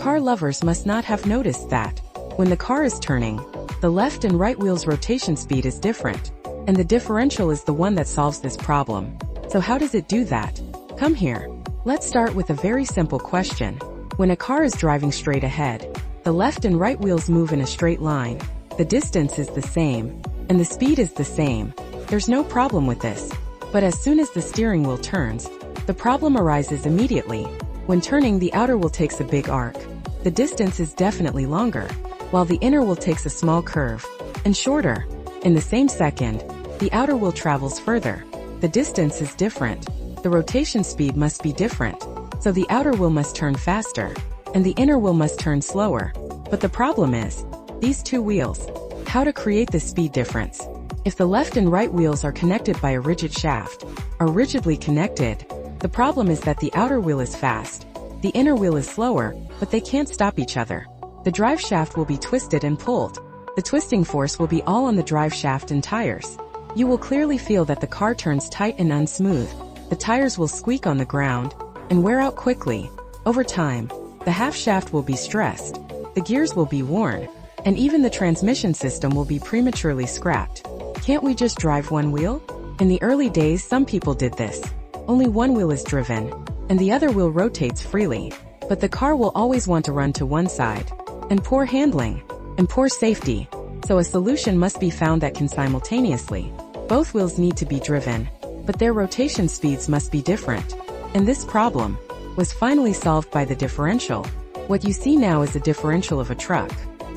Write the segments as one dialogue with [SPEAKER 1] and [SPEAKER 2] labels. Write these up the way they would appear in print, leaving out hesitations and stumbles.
[SPEAKER 1] car lovers must not have noticed that, when the car is turning, the left and right wheel's rotation speed is different, and the differential is the one that solves this problem. So how does it do that? Come here. Let's start with a very simple question. When a car is driving straight ahead, the left and right wheels move in a straight line, the distance is the same, and the speed is the same. There's no problem with this. But as soon as the steering wheel turns, the problem arises immediately. When turning, the outer wheel takes a big arc. The distance is definitely longer, while the inner wheel takes a small curve, and shorter. In the same second, the outer wheel travels further. The distance is different. The rotation speed must be different. So the outer wheel must turn faster, and the inner wheel must turn slower. But the problem is, these two wheels. How to create this speed difference? If the left and right wheels are connected by a rigid shaft, are rigidly connected, the problem is that the outer wheel is fast, the inner wheel is slower, but they can't stop each other. The drive shaft will be twisted and pulled. The twisting force will be all on the drive shaft and tires. You will clearly feel that the car turns tight and unsmooth. The tires will squeak on the ground and wear out quickly. Over time, the half shaft will be stressed, the gears will be worn, and even the transmission system will be prematurely scrapped. Can't we just drive one wheel? In the early days, some people did this. Only one wheel is driven, and the other wheel rotates freely. But the car will always want to run to one side. And poor handling, and poor safety. So a solution must be found that can simultaneously. Both wheels need to be driven, but their rotation speeds must be different. And this problem was finally solved by the differential. What you see now is a differential of a truck.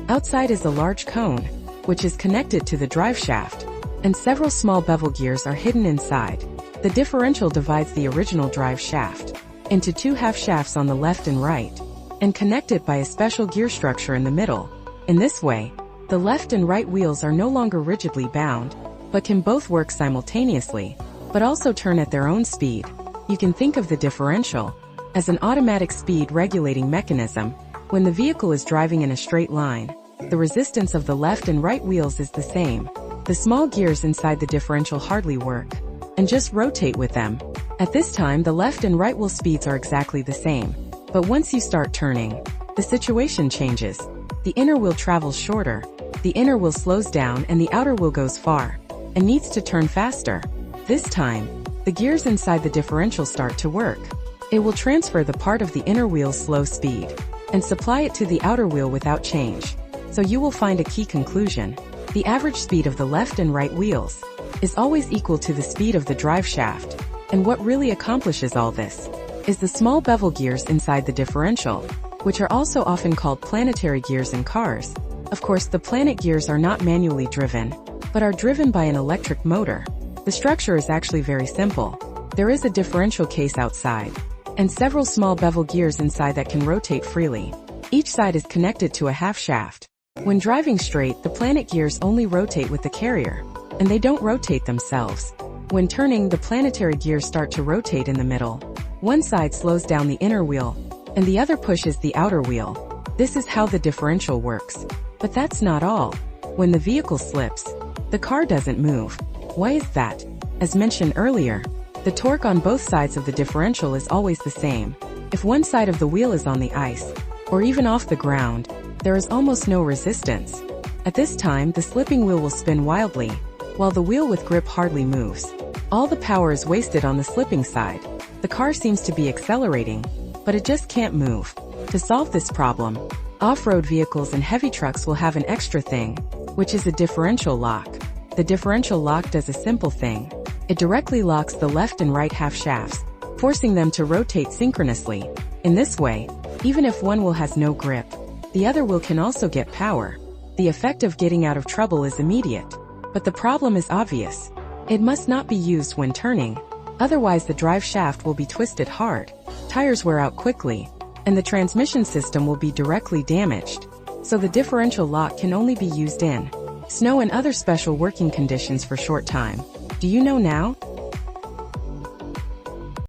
[SPEAKER 1] Outside is a large cone, which is connected to the drive shaft, and several small bevel gears are hidden inside. The differential divides the original drive shaft into two half shafts on the left and right, and connected by a special gear structure in the middle. In this way, the left and right wheels are no longer rigidly bound, but can both work simultaneously, but also turn at their own speed. You can think of the differential as an automatic speed regulating mechanism. When the vehicle is driving in a straight line, the resistance of the left and right wheels is the same. The small gears inside the differential hardly work, and just rotate with them. At this time, the left and right wheel speeds are exactly the same. But once you start turning, the situation changes. The inner wheel travels shorter, the inner wheel slows down, and the outer wheel goes far, and needs to turn faster. This time, the gears inside the differential start to work. It will transfer the part of the inner wheel's slow speed, and supply it to the outer wheel without change. So you will find a key conclusion. The average speed of the left and right wheels is always equal to the speed of the drive shaft. And what really accomplishes all this is the small bevel gears inside the differential, which are also often called planetary gears in cars. Of course, the planet gears are not manually driven, but are driven by an electric motor. The structure is actually very simple. There is a differential case outside, and several small bevel gears inside that can rotate freely. Each side is connected to a half shaft. When driving straight, the planet gears only rotate with the carrier, and they don't rotate themselves. When turning, the planetary gears start to rotate in the middle. One side slows down the inner wheel, and the other pushes the outer wheel. This is how the differential works. But that's not all. When the vehicle slips, the car doesn't move. Why is that? As mentioned earlier, the torque on both sides of the differential is always the same. If one side of the wheel is on the ice, or even off the ground, there is almost no resistance. At this time, the slipping wheel will spin wildly, while the wheel with grip hardly moves. All the power is wasted on the slipping side. The car seems to be accelerating, but it just can't move. To solve this problem, off-road vehicles and heavy trucks will have an extra thing, which is a differential lock. The differential lock does a simple thing. It directly locks the left and right half shafts, forcing them to rotate synchronously. In this way, even if one wheel has no grip, the other wheel can also get power. The effect of getting out of trouble is immediate. But the problem is obvious. It must not be used when turning. Otherwise, the drive shaft will be twisted hard, tires wear out quickly, and the transmission system will be directly damaged. So the differential lock can only be used in snow and other special working conditions for short time. Do you know now?